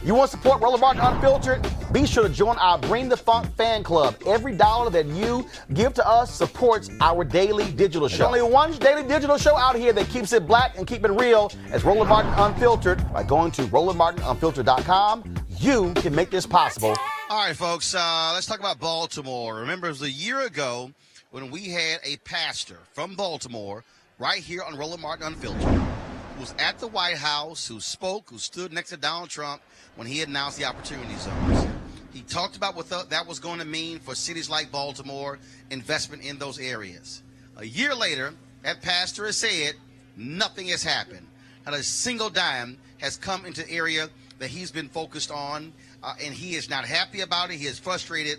You want to support Roland Martin Unfiltered? Be sure to join our Bring the Funk fan club. Every dollar that you give to us supports our daily digital show. There's only one daily digital show out here that keeps it black and keep it real. It's Roland Martin Unfiltered. By going to RolandMartinUnfiltered.com, you can make this possible. All right, folks, let's talk about Baltimore. Remember, it was a year ago when we had a pastor from Baltimore right here on Roland Martin Unfiltered, who was at the White House, who spoke, who stood next to Donald Trump when he announced the opportunity zones. He talked about what that was going to mean for cities like Baltimore, investment in those areas. A year later, that pastor has said nothing has happened. Not a single dime has come into the area that he's been focused on, and he is not happy about it. He is frustrated.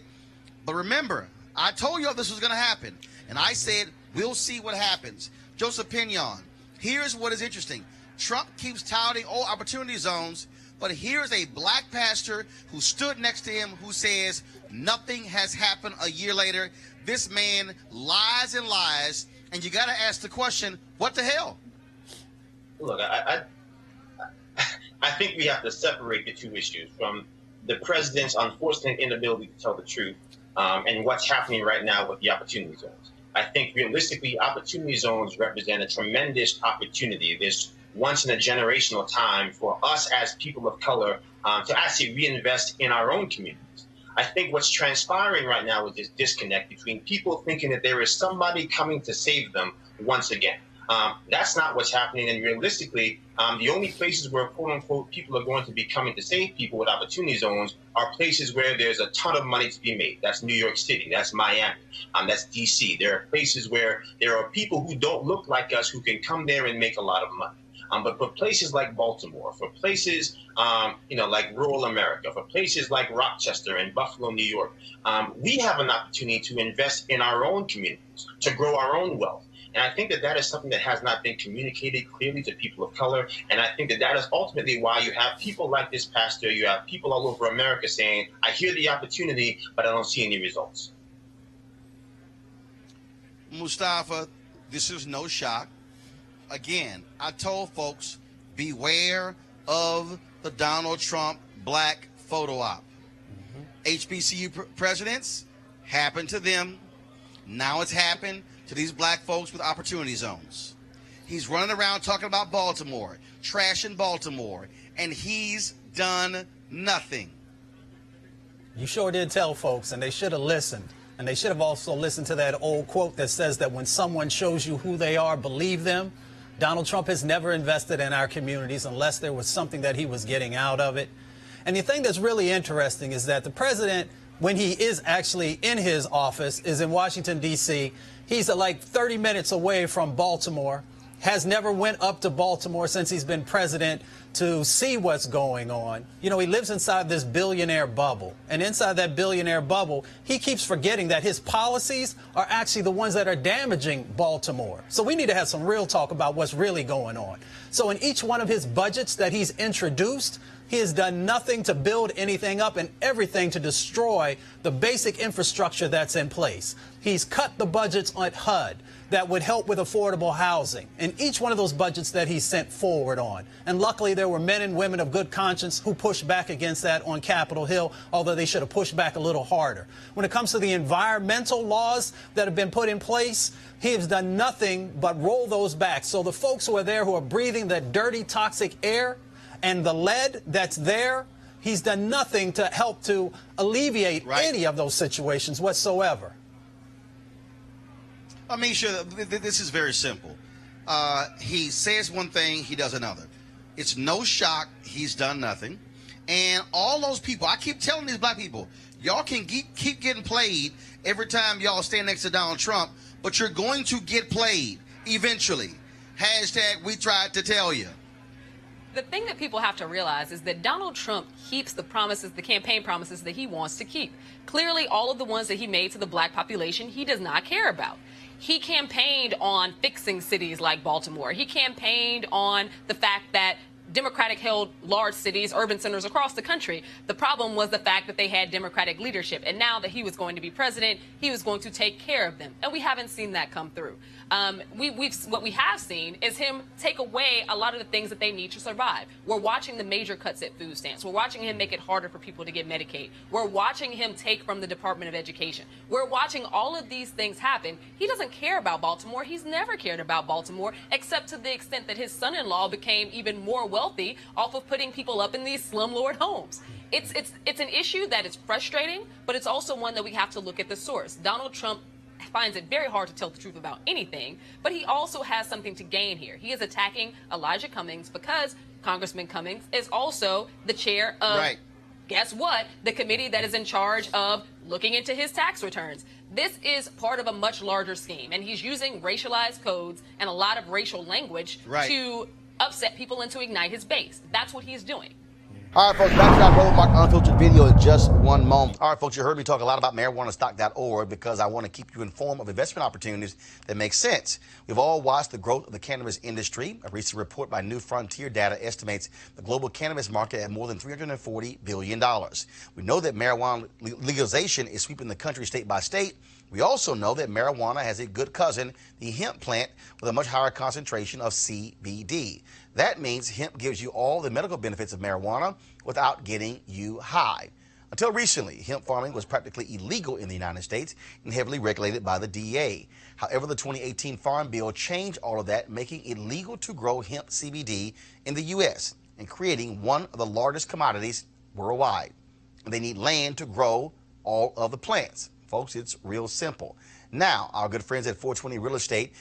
But remember, I told you this was going to happen, and I said we'll see what happens. Joseph Pinion, here's what is interesting. Trump keeps touting opportunity zones, but here's a black pastor who stood next to him who says nothing has happened a year later. This man lies and lies, and you got to ask the question, what the hell? Look, I think we have to separate the two issues from the president's unfortunate inability to tell the truth and what's happening right now with the opportunity zones. I think realistically, opportunity zones represent a tremendous opportunity. This once in a generational time for us as people of color to actually reinvest in our own communities. I think what's transpiring right now is this disconnect between people thinking that there is somebody coming to save them once again. That's not what's happening. And realistically, the only places where, quote unquote, people are going to be coming to save people with opportunity zones are places where there's a ton of money to be made. That's New York City. That's Miami. That's D.C. There are places where there are people who don't look like us who can come there and make a lot of money. But for places like Baltimore, for places, like rural America, for places like Rochester and Buffalo, New York, we have an opportunity to invest in our own communities, to grow our own wealth. And I think that that is something that has not been communicated clearly to people of color. And I think that that is ultimately why you have people like this pastor, you have people all over America saying, I hear the opportunity, but I don't see any results. Mustafa, this is no shock. Again, I told folks, beware of the Donald Trump black photo op. HBCU presidents, happened to them. Now it's happened to these black folks with opportunity zones. He's running around talking about Baltimore, trashing Baltimore, and he's done nothing. You sure did tell folks, and they should have listened. And they should have also listened to that old quote that says that when someone shows you who they are, believe them. Donald Trump has never invested in our communities unless there was something that he was getting out of it. And the thing that's really interesting is that the president, when he is actually in his office, is in Washington, D.C. He's like 30 minutes away from Baltimore, has never went up to Baltimore since he's been president to see what's going on. You know, he lives inside this billionaire bubble. And inside that billionaire bubble, he keeps forgetting that his policies are actually the ones that are damaging Baltimore. So we need to have some real talk about what's really going on. So in each one of his budgets that he's introduced, he has done nothing to build anything up and everything to destroy the basic infrastructure that's in place. He's cut the budgets on HUD that would help with affordable housing in each one of those budgets that he sent forward on. And luckily, there were men and women of good conscience who pushed back against that on Capitol Hill, although they should have pushed back a little harder. When it comes to the environmental laws that have been put in place, he has done nothing but roll those back. So the folks who are there who are breathing that dirty, toxic air and the lead that's there, he's done nothing to help to alleviate any of those situations whatsoever. Amisha, this is very simple. He says one thing, he does another. It's no shock he's done nothing. And all those people, I keep telling these black people, y'all can keep getting played every time y'all stand next to Donald Trump, but you're going to get played eventually. Hashtag we tried to tell you. The thing that people have to realize is that Donald Trump keeps the promises, the campaign promises that he wants to keep. Clearly, all of the ones that he made to the black population, he does not care about. He campaigned on fixing cities like Baltimore. He campaigned on the fact that Democratic-held large cities, urban centers across the country. The problem was the fact that they had Democratic leadership. And now that he was going to be president, he was going to take care of them. And we haven't seen that come through. What we have seen is him take away a lot of the things that they need to survive. We're watching the major cuts at food stamps. We're watching him make it harder for people to get Medicaid. We're watching him take from the Department of Education. We're watching all of these things happen. He doesn't care about Baltimore. He's never cared about Baltimore, except to the extent that his son-in-law became even more wealthy off of putting people up in these slumlord homes. It's an issue that is frustrating, but it's also one that we have to look at the source. Donald Trump finds it very hard to tell the truth about anything, but he also has something to gain here. He is attacking Elijah Cummings because Congressman Cummings is also the chair of, guess what, the committee that is in charge of looking into his tax returns. This is part of a much larger scheme, and he's using racialized codes and a lot of racial language to upset people and to ignite his base. That's what he's doing. All right, folks, back to that Roland Martin Unfiltered video in just one moment. All right, folks, you heard me talk a lot about marijuanastock.org because I want to keep you informed of investment opportunities that make sense. We've all watched the growth of the cannabis industry. A recent report by New Frontier Data estimates the global cannabis market at more than $340 billion. We know that marijuana legalization is sweeping the country state by state. We also know that marijuana has a good cousin, the hemp plant, with a much higher concentration of CBD. That means hemp gives you all the medical benefits of marijuana without getting you high. Until recently, hemp farming was practically illegal in the United States and heavily regulated by the DEA. However, the 2018 Farm Bill changed all of that, making it legal to grow hemp CBD in the U.S. and creating one of the largest commodities worldwide. And they need land to grow all of the plants. Folks, it's real simple. Now, our good friends at 420 Real Estate,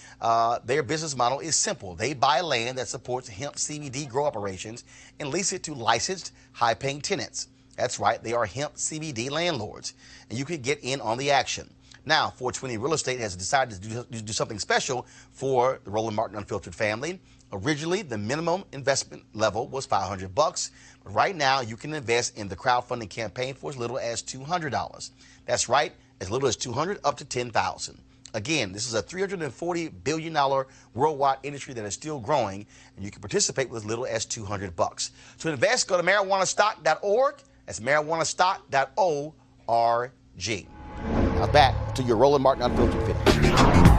their business model is simple. They buy land that supports hemp CBD grow operations and lease it to licensed, high-paying tenants. That's right, they are hemp CBD landlords, and you can get in on the action. Now, 420 Real Estate has decided to do something special for the Roland Martin Unfiltered family. Originally, the minimum investment level was $500, but right now you can invest in the crowdfunding campaign for as little as $200. That's right, as little as $200 up to $10,000. Again, this is a $340 billion worldwide industry that is still growing, and you can participate with as little as $200. To invest, go to marijuanastock.org. That's marijuanastock.org. Now back to your Roland Martin Unfiltered video.